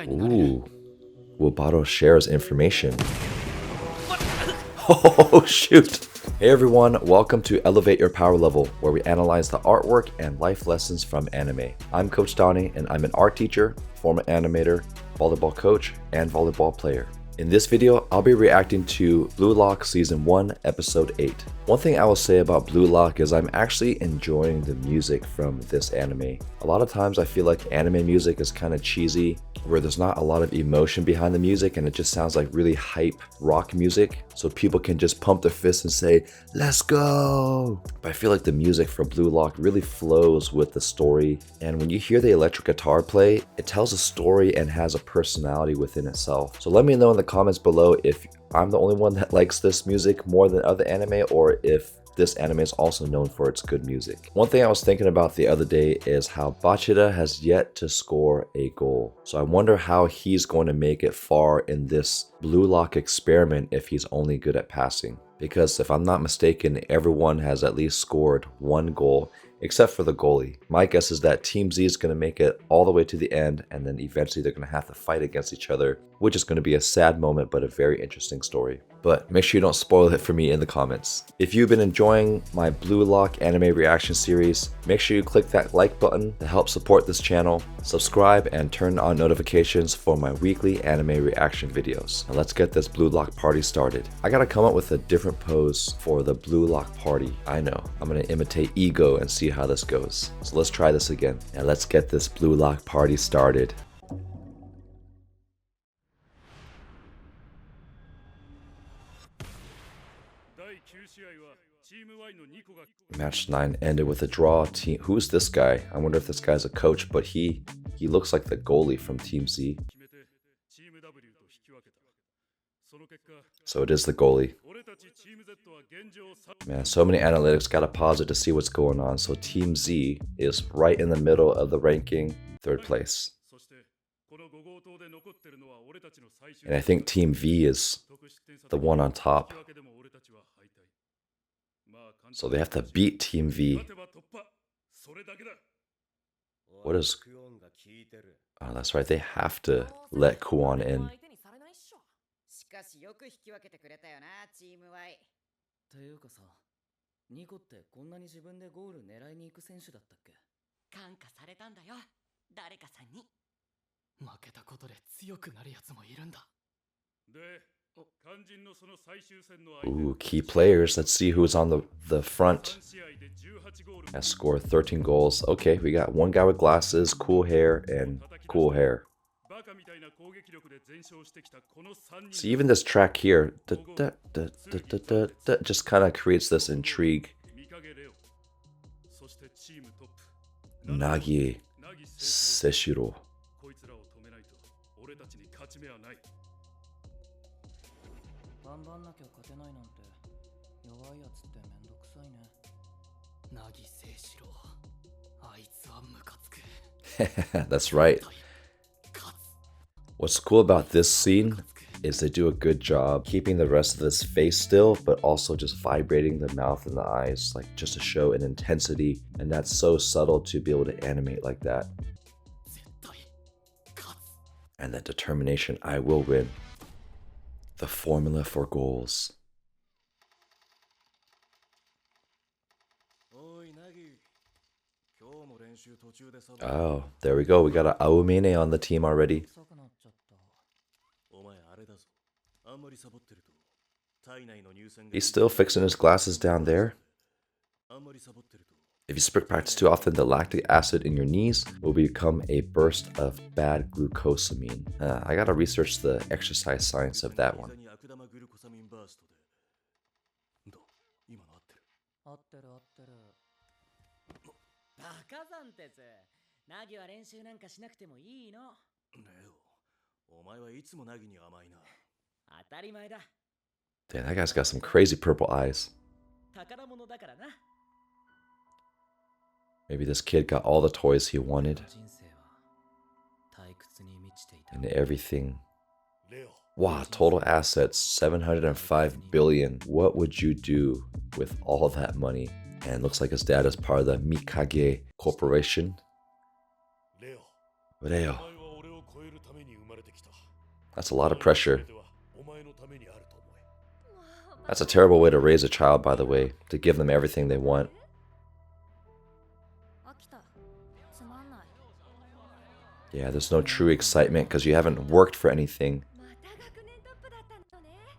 Ooh. Will Baro shares information? Oh, shoot. Hey everyone, welcome to Elevate Your Power Level, where we analyze the artwork and life lessons from anime. I'm Coach Donnie, and I'm an art teacher, former animator, volleyball coach, and volleyball player. In this video, I'll be reacting to Blue Lock Season 1, Episode 8. One thing I will say about Blue Lock is I'm actually enjoying the music from this anime. A lot of times I feel like anime music is kind of cheesy, where there's not a lot of emotion behind the music and it just sounds like really hype rock music, so people can just pump their fists and say, "Let's go!" But I feel like the music for Blue Lock really flows with the story, and when you hear the electric guitar play, it tells a story and has a personality within itself. So let me know in the comments below if I'm the only one that likes this music more than other anime, or if this anime is also known for its good music. One thing I was thinking about the other day is how Bachira has yet to score a goal. So I wonder how he's going to make it far in this Blue Lock experiment if he's only good at passing. Because if I'm not mistaken, everyone has at least scored one goal, except for the goalie. My guess is that Team Z is going to make it all the way to the end, and then eventually they're going to have to fight against each other, which is going to be a sad moment, but a very interesting story. But make sure you don't spoil it for me in the comments. If you've been enjoying my Blue Lock anime reaction series, make sure you click that like button to help support this channel, subscribe, and turn on notifications for my weekly anime reaction videos. Now let's get this Blue Lock party started. I gotta come up with a different pose for the Blue Lock party. I know, I'm gonna imitate Ego and see how this goes. So let's try this again. And let's get this Blue Lock party started. Match 9 ended with a draw. Who's this guy? I wonder if this guy's a coach, but he looks like the goalie from Team Z. So it is the goalie. Man, so many analytics, gotta pause it to see what's going on. So Team Z is right in the middle of the ranking, 3rd place. And I think Team V is the one on top. So they have to beat Team V. What is... Oh, that's right, they have to let Kuon in. Ooh, key players. Let's see who's on the front. Has scored 13 goals. Okay, we got one guy with glasses, cool hair, and cool hair. See, even this track here just kind of creates this intrigue. Nagi Seshiro. That's right. What's cool about this scene is they do a good job keeping the rest of this face still, but also just vibrating the mouth and the eyes, like just to show an intensity, and that's so subtle to be able to animate like that. And that determination, I will win. The formula for goals. Oh, there we go. We got an Aomine on the team already. He's still fixing his glasses down there. If you sprint practice too often, the lactic acid in your knees will become a burst of bad glucosamine. I gotta research the exercise science of that one. Damn, that guy's got some crazy purple eyes. Maybe this kid got all the toys he wanted. And everything. Wow, total assets, 705 billion. What would you do with all that money? And it looks like his dad is part of the Mikage Corporation. Ureo. That's a lot of pressure. That's a terrible way to raise a child, by the way, to give them everything they want. Yeah, there's no true excitement because you haven't worked for anything.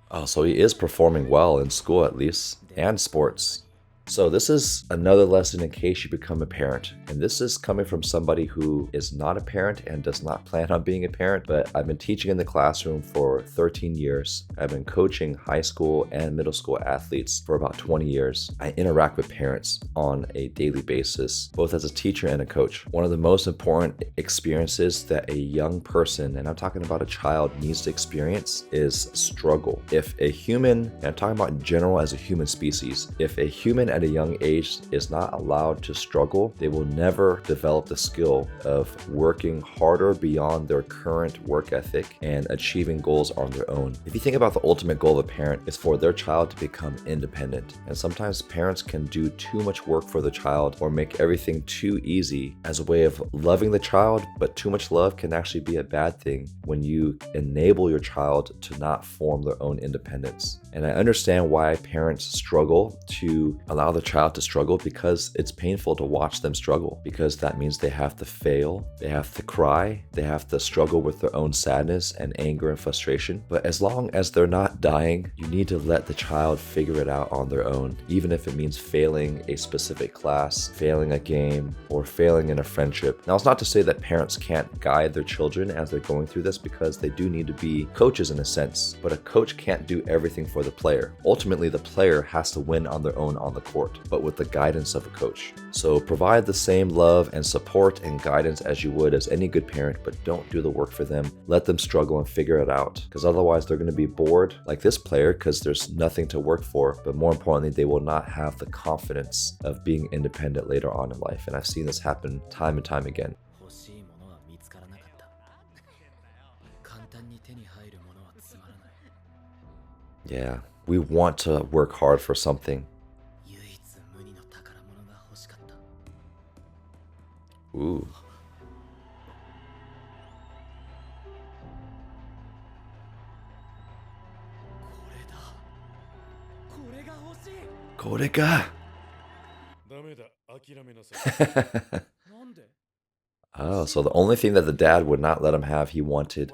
Oh, so he is performing well in school at least, and sports. So this is another lesson in case you become a parent. And this is coming from somebody who is not a parent and does not plan on being a parent, but I've been teaching in the classroom for 13 years. I've been coaching high school and middle school athletes for about 20 years. I interact with parents on a daily basis, both as a teacher and a coach. One of the most important experiences that a young person, and I'm talking about a child, needs to experience is struggle. If a human, and I'm talking about in general as a human species, if a human at a young age is not allowed to struggle, they will never develop the skill of working harder beyond their current work ethic and achieving goals on their own. If you think about the ultimate goal of a parent is for their child to become independent. And sometimes parents can do too much work for the child or make everything too easy as a way of loving the child, but too much love can actually be a bad thing when you enable your child to not form their own independence. And I understand why parents struggle to allow the child to struggle, because it's painful to watch them struggle, because that means they have to fail, they have to cry, they have to struggle with their own sadness and anger and frustration. But as long as they're not dying, you need to let the child figure it out on their own, even if it means failing a specific class, failing a game, or failing in a friendship. Now, it's not to say that parents can't guide their children as they're going through this, because they do need to be coaches in a sense, but a coach can't do everything for the player. Ultimately, the player has to win on their own on the court, but with the guidance of a coach. So provide the same love and support and guidance as you would as any good parent, but don't do the work for them. Let them struggle and figure it out, because otherwise they're going to be bored like this player because there's nothing to work for. But more importantly, they will not have the confidence of being independent later on in life. And I've seen this happen time and time again. Yeah, we want to work hard for something. Ooh. Korega. Oh, so the only thing that the dad would not let him have, he wanted.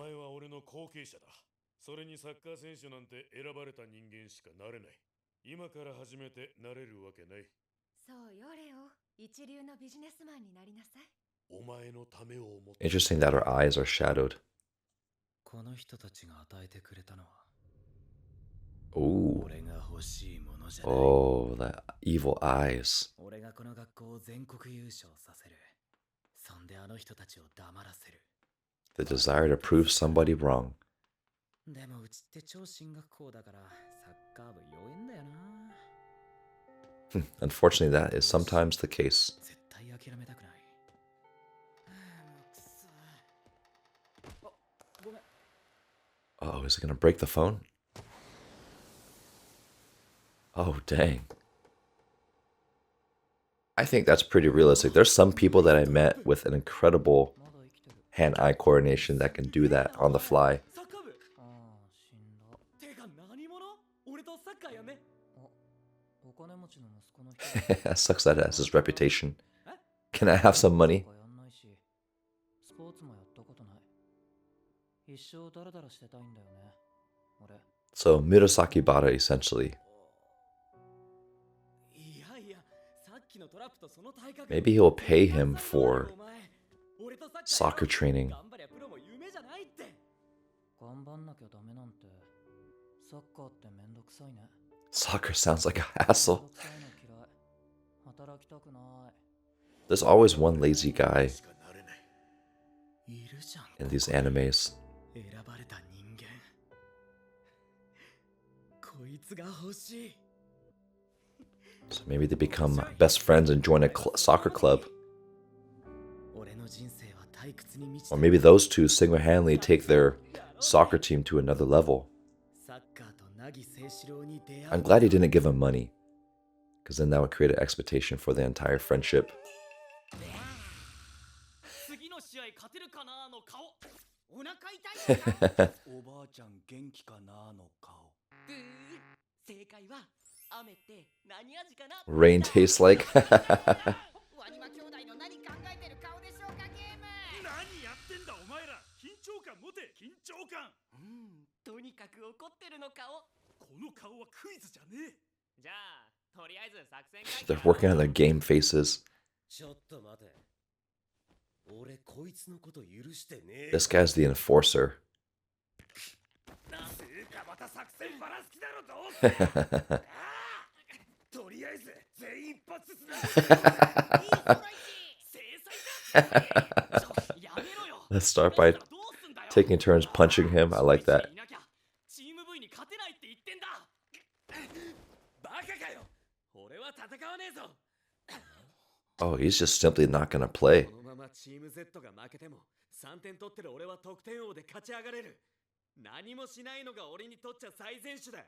Interesting that her eyes are shadowed. Ooh. Oh, the evil eyes. The desire to prove somebody wrong. Unfortunately, that is sometimes the case. Oh, is it gonna break the phone? Oh, dang. I think that's pretty realistic. There's some people that I met with an incredible hand-eye coordination that can do that on the fly. That sucks that it has his reputation. Can I have some money? So, Murasaki Bara, essentially. Maybe he'll pay him for soccer training. Soccer sounds like a hassle. There's always one lazy guy in these animes. So maybe they become best friends and join a soccer club. Or maybe those two single-handedly take their soccer team to another level. I'm glad he didn't give him money, because then that would create an expectation for the entire friendship. Rain tastes like. ワニマ兄弟の何考えてる顔でしょうかゲーム。何やってんだお前ら。緊張感持て。緊張感。とにかく怒ってるの顔。この顔はクイズじゃねえ。じゃあとりあえず作戦会議。 They're working on their game faces. ちょっと待て。俺こいつのこと許してねえ。 This guy's the enforcer. つうかまた作戦バラす気だろどうせ。とりあえず全員一発ずつだ。Let's start by taking turns punching him. I like that. チーム V に勝てないって言ってんだ。バカかよ。俺は戦わねえぞ。 Oh, he's just simply not gonna play. このままチーム Z が負けても3点取ってる俺は得点王で勝ち上がれる。何もしないのが俺にとっちゃ最善手だ。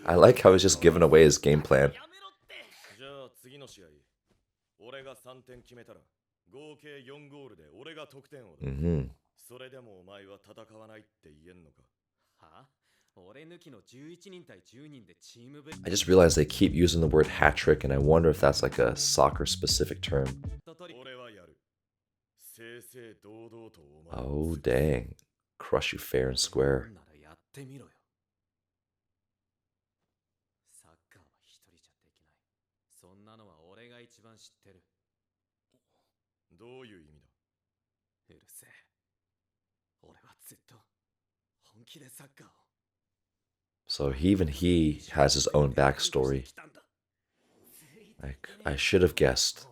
I like how he's just giving away his game plan. やめろって。じゃあ次の試合。俺が3点決めたら合計4ゴールで俺が得点王だ。それでもお前は戦わないって言えんのか。はあ？ I just realized they keep using the word hat trick, and I wonder if that's like a soccer specific term. Oh, dang. Crush you fair and square. So even he has his own backstory. I should have guessed.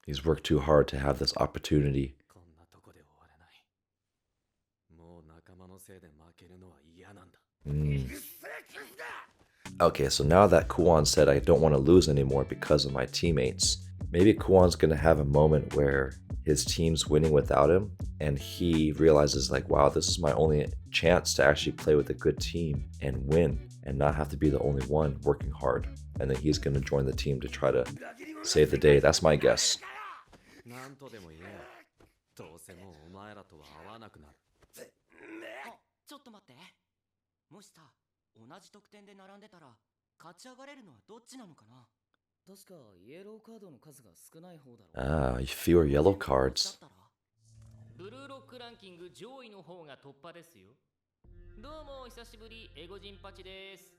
He's worked too hard to have this opportunity. Okay, so now that Kuon said I don't want to lose anymore because of my teammates, maybe Kuon's gonna have a moment where his team's winning without him and he realizes like, wow, this is my only chance to actually play with a good team and win and not have to be the only one working hard. And then he's gonna join the team to try to save the day. That's my guess. ちょっと待って。もしさ、同じ得点で並んでたら勝ち上がれるのはどっちなのかな。確かイエローカードの数が少ない方だろう。Fewer yellow cards. ブルーロックランキング上位の方が突破ですよ。どうも久しぶり、エゴジンパチです。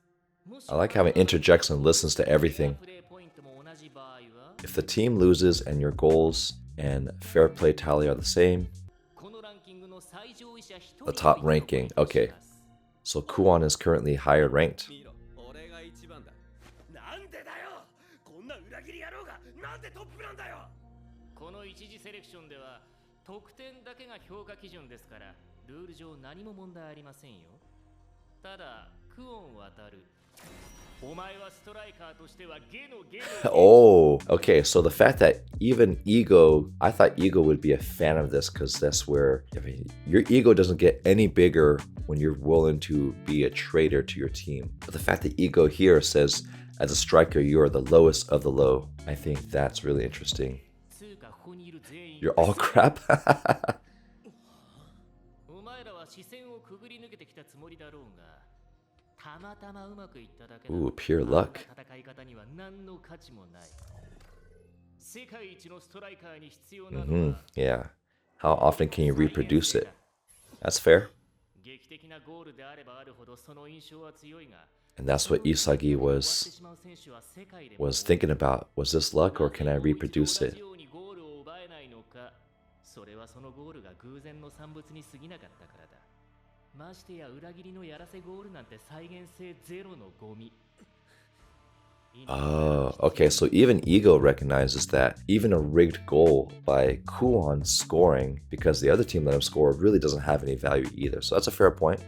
I like how it interjects and listens to everything. If the team loses and your goals and fair play tally are the same, the top ranking. Okay, so Kuon is currently higher ranked. Oh, okay, so the fact that even ego, I thought ego would be a fan of this because that's where, I mean, your ego doesn't get any bigger when you're willing to be a traitor to your team. But the fact that ego here says, as a striker, you are the lowest of the low. I think that's really interesting. You're all crap? Ooh, pure luck. Yeah. How often can you reproduce it? That's fair. And that's what Isagi was thinking about. Was this luck or can I reproduce it? Oh, okay, so even Ego recognizes that even a rigged goal by Kuon scoring because the other team let him score really doesn't have any value either. So that's a fair point.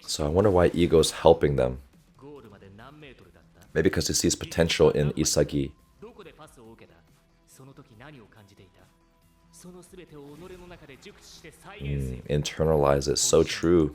So I wonder why Ego's helping them. Maybe because he sees potential in Isagi. その時何を感じていた？その全てを己の中で熟知して再現せよ。Internalize it. So true.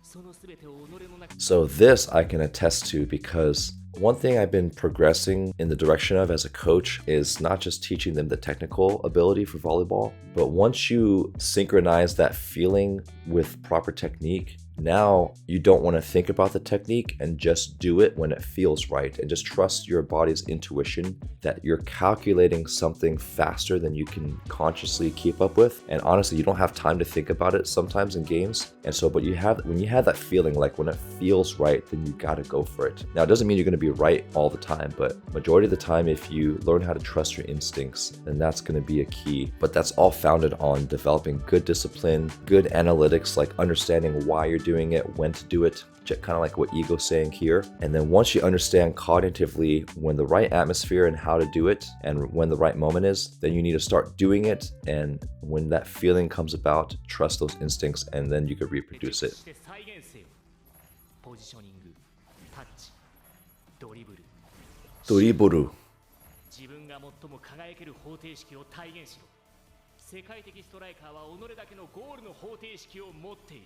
その全てを己の中 So this I can attest to because one thing I've been progressing in the direction of as a coach is not just teaching them the technical ability for volleyball, but once you synchronize that feeling with proper technique, now you don't want to think about the technique and just do it when it feels right and just trust your body's intuition that you're calculating something faster than you can consciously keep up with. And honestly, you don't have time to think about it sometimes in games. And so, but when you have that feeling, like when it feels right, then you got to go for it. Now, it doesn't mean you're going to be right all the time, but majority of the time, if you learn how to trust your instincts, then that's going to be a key. But that's all founded on developing good discipline, good analytics, like understanding why you're doing it, when to do it, kind of like what Ego's saying here. And then once you understand cognitively when the right atmosphere and how to do it and when the right moment is, then you need to start doing it. And when that feeling comes about, trust those instincts and then you can reproduce it. ポジショニング、タッチ、ドリブル。ドリブル。自分が最も輝ける方程式を体現しろ。世界的ストライカーは己だけのゴールの方程式を持っている。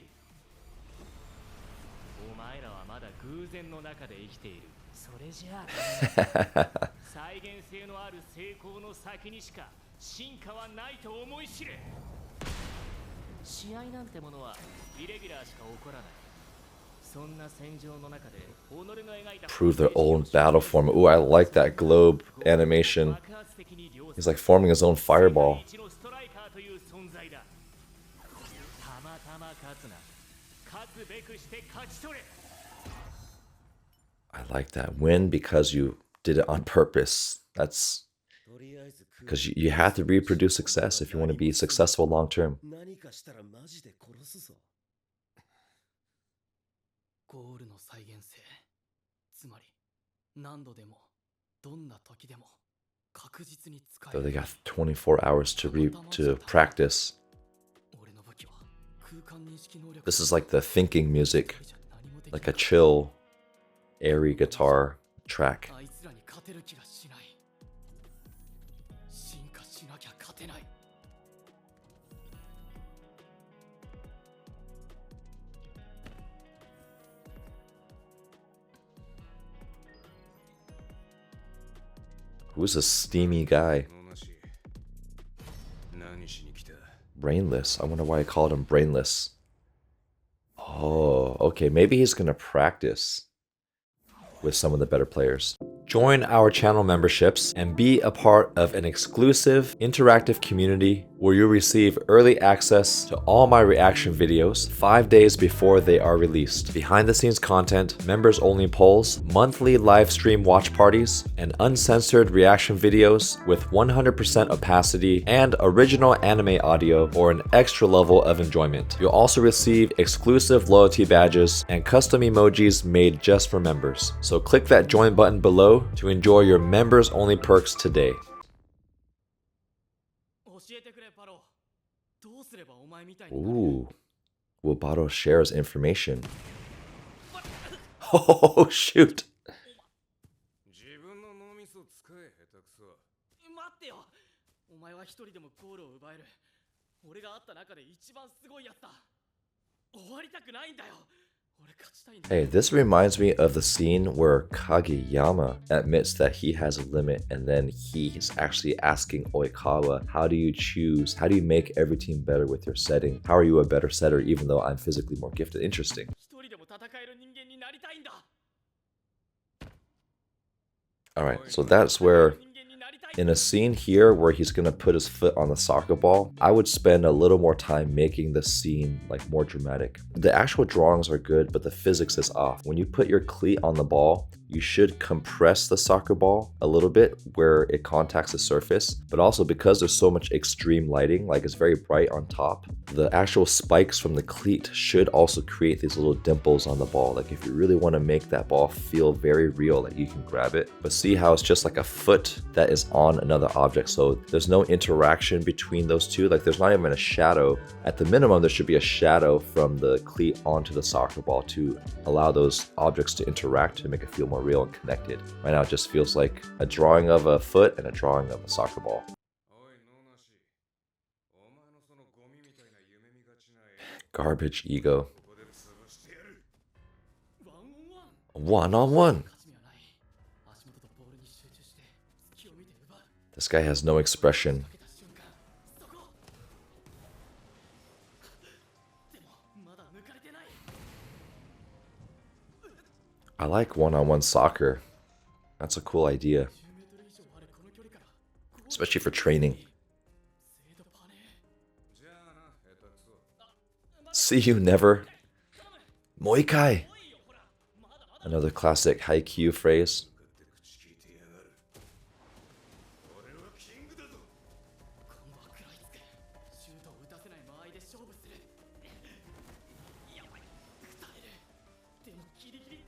お前らはまだ偶然の中で生きている。それじゃあ再現性のある成功の先にしか進化はないと思い知れ。試合なんてものはイレギュラーしか起こらない。そんな戦場の中で己の描いた Prove their own battle form. Ooh, I like that globe animation. He's like forming his own fireball. I like that. Win because you did it on purpose. That's because you have to reproduce success if you want to be successful long term. ゴールの再現性。つまり何度でもどんな時でも確実に使え So る。 they got 24 hours to practice. 俺の武器は空間認識能力。 This is like the thinking music, like a chill, airy guitar track. あいつらに勝てる気がしない。進化しなきゃ勝てない。 Who's this steamy guy? Brainless. I wonder why I called him brainless. Oh, okay. Maybe he's gonna practice with some of the better players. Join our channel memberships and be a part of an exclusive interactive community where you'll receive early access to all my reaction videos 5 days before they are released. Behind the scenes content, members only polls, monthly live stream watch parties, and uncensored reaction videos with 100% opacity and original anime audio for an extra level of enjoyment. You'll also receive exclusive loyalty badges and custom emojis made just for members. So click that join button below to enjoy your members only perks today. Ooh, will Baro share his information? Oh, shoot. 待ってよ。お前は一人でもゴールを奪える。俺が会った中で一番すごいやつだ。終わりたくないんだよ。 Hey, this reminds me of the scene where Kageyama admits that he has a limit and then he's actually asking Oikawa, how do you make every team better with your setting? How are you a better setter even though I'm physically more gifted? Interesting. Alright, so that's where in a scene here where he's gonna put his foot on the soccer ball, I would spend a little more time making the scene like more dramatic. The actual drawings are good, but the physics is off. When you put your cleat on the ball, you should compress the soccer ball a little bit where it contacts the surface, but also because there's so much extreme lighting, like it's very bright on top, the actual spikes from the cleat should also create these little dimples on the ball. Like if you really want to make that ball feel very real, like you can grab it, but see how it's just like a foot that is on another object. So there's no interaction between those two. Like there's not even a shadow. At the minimum, there should be a shadow from the cleat onto the soccer ball to allow those objects to interact to make it feel more more real and connected. Right now it just feels like a drawing of a foot and a drawing of a soccer ball. Garbage ego. One-on-one. This guy has no expression. I like one-on-one soccer. That's a cool idea. Especially for training. See you never. Moikai. Another classic Haikyuu phrase.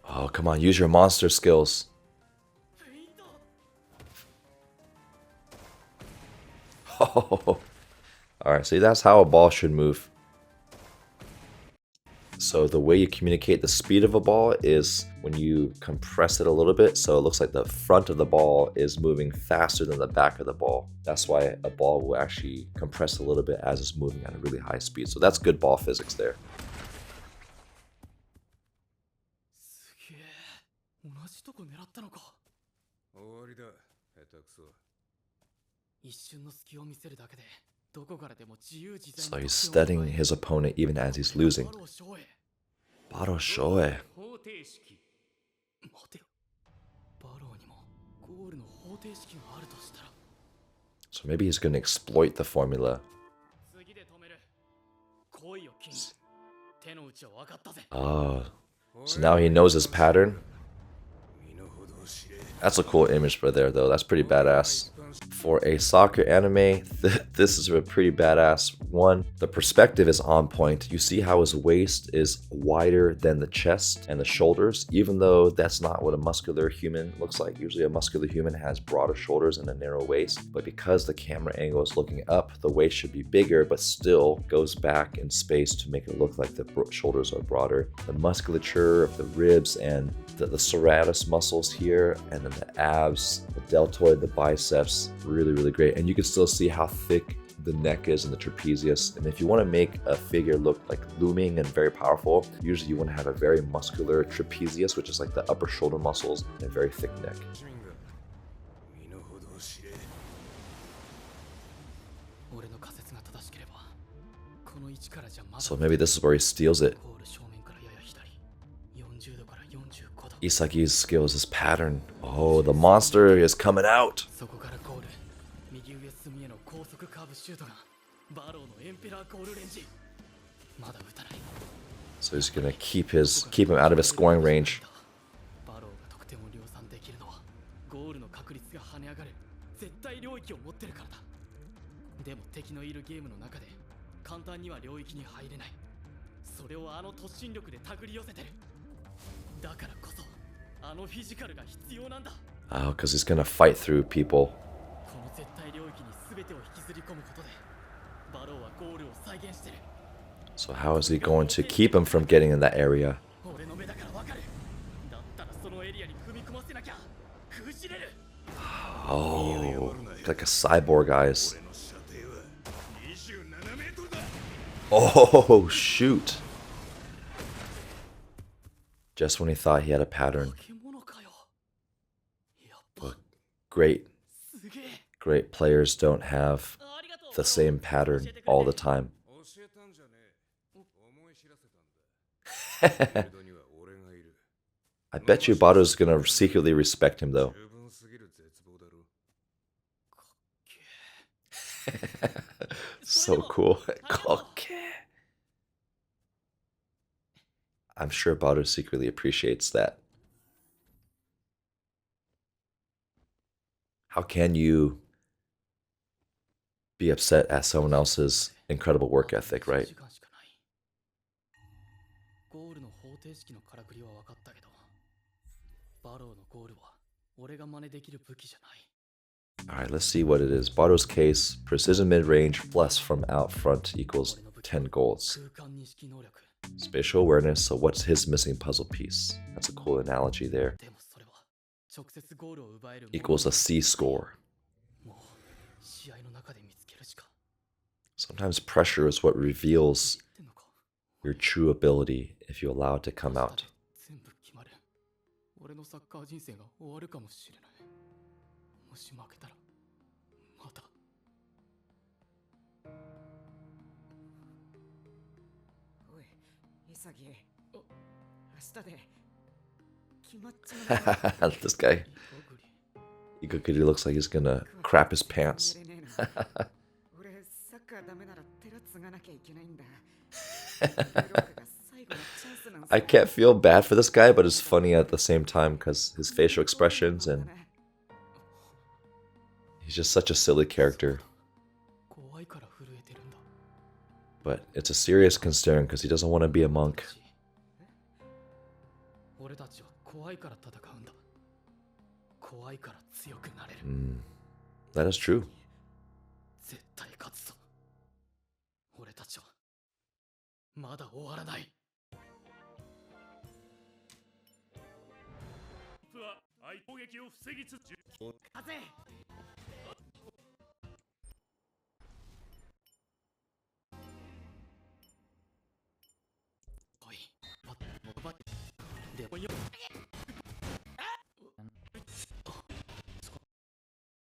Oh, come on, use your monster skills. Oh, alright, see, that's how a ball should move. So the way you communicate the speed of a ball is when you compress it a little bit, so it looks like the front of the ball is moving faster than the back of the ball. That's why a ball will actually compress a little bit as it's moving at a really high speed. So that's good ball physics there. So he's studying his opponent even as he's losing. Baro shoe. So maybe he's going to exploit the formula. Oh, so now he knows his pattern. That's a cool image for there though, that's pretty badass. For a soccer anime, this is a pretty badass one. The perspective is on point. You see how his waist is wider than the chest and the shoulders, even though that's not what a muscular human looks like. Usually a muscular human has broader shoulders and a narrow waist, but because the camera angle is looking up, the waist should be bigger, but still goes back in space to make it look like the shoulders are broader. The musculature of the ribs and the serratus muscles here, and then the abs, the deltoid, the biceps, really great. And you can still see how thick the neck is and the trapezius. And if you want to make a figure look like looming and very powerful, usually you want to have a very muscular trapezius, which is like the upper shoulder muscles, and a very thick neck. So maybe this is where he steals it. Isagi's skills, his pattern. Oh, the monster is coming out. So he's gonna keep him out of his scoring range. Oh, because he's gonna fight through people. So how is he going to keep him from getting in that area? Oh, like a cyborg eyes. Oh, shoot. Just when he thought he had a pattern. But great players don't have the same pattern all the time. I bet you Bado's gonna secretly respect him though. So cool. I'm sure Bado secretly appreciates that. How can you be upset at someone else's incredible work ethic, right? Alright, let's see what it is. Bado's case, precision mid-range plus from out front equals 10 goals. Spatial awareness, so what's his missing puzzle piece? That's a cool analogy there. 直接ゴールを奪える equals a C score. もう試合の中で見つけるしか Sometimes pressure is what reveals 言ってんのか your true ability if you allow it to come 明 out. 日で全部決まる俺のサッカー人生が終わるかもしれないもし負けたらまたおい潔明日で決まっちまう This guy, イゴグリ Igokuri, looks like he's gonna crap his pants. 俺サッカーダメなら寺継がなきゃいけないんだ 最後のチャンスなんさ I can't feel bad for this guy, but it's funny at the same time because his facial expressions and he's just such a silly character. 怖いから震えてるんだ But it's a serious concern because he doesn't want to be a monk. 俺たちは怖いから戦うんだ怖いから強くなれる That is true. 絶対勝つぞ俺たちはまだ終わらない相攻撃を防ぎつつ風おいバッでもよ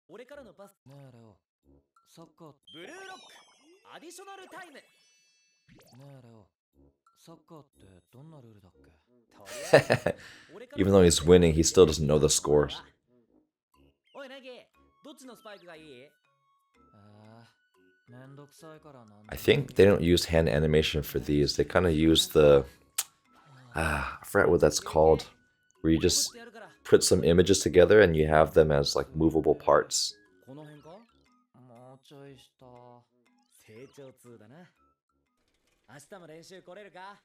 俺からのパスねえレオ、サッカーブルーロックアディショナルタイムねえレオ、サッカーってどんなルールだっけ Even though he's winning, he still doesn't know the scores. おいナギどっちのスパイクがいいめんどくさいからなん I think they don't use hand animation for these. They kind of use the... I forgot what that's called. Where you just やるから put some images together and you have them as like movable parts. この辺かもうちょいした成長痛だな明日も練習来れるか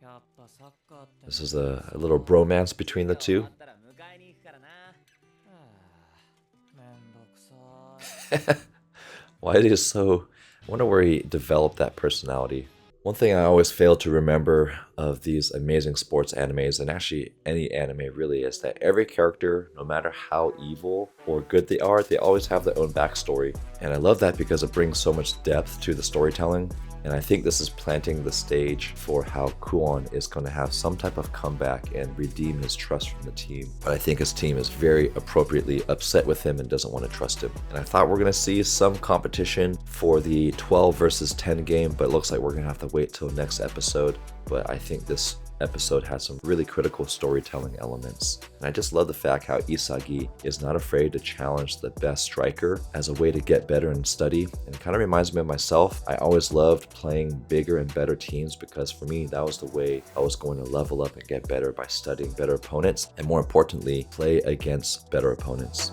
やっぱサッカーって This is a little bromance between the 終 two. わったら迎えに行くからなめんどくさい Why is he so... I wonder where he developed that personality. One thing I always fail to remember of these amazing sports animes, and actually any anime really, is that every character, no matter how evil or good they are, they always have their own backstory. And I love that because it brings so much depth to the storytelling. And I think this is planting the stage for how Kuon is going to have some type of comeback and redeem his trust from the team. But I think his team is very appropriately upset with him and doesn't want to trust him. And I thought we're going to see some competition for the 12 versus 10 game, but it looks like we're going to have to wait till next episode. But I think this episode has some really critical storytelling elements. And I just love the fact how Isagi is not afraid to challenge the best striker as a way to get better and study. And it kind of reminds me of myself. I always loved playing bigger and better teams because for me, that was the way I was going to level up and get better by studying better opponents. And more importantly, play against better opponents.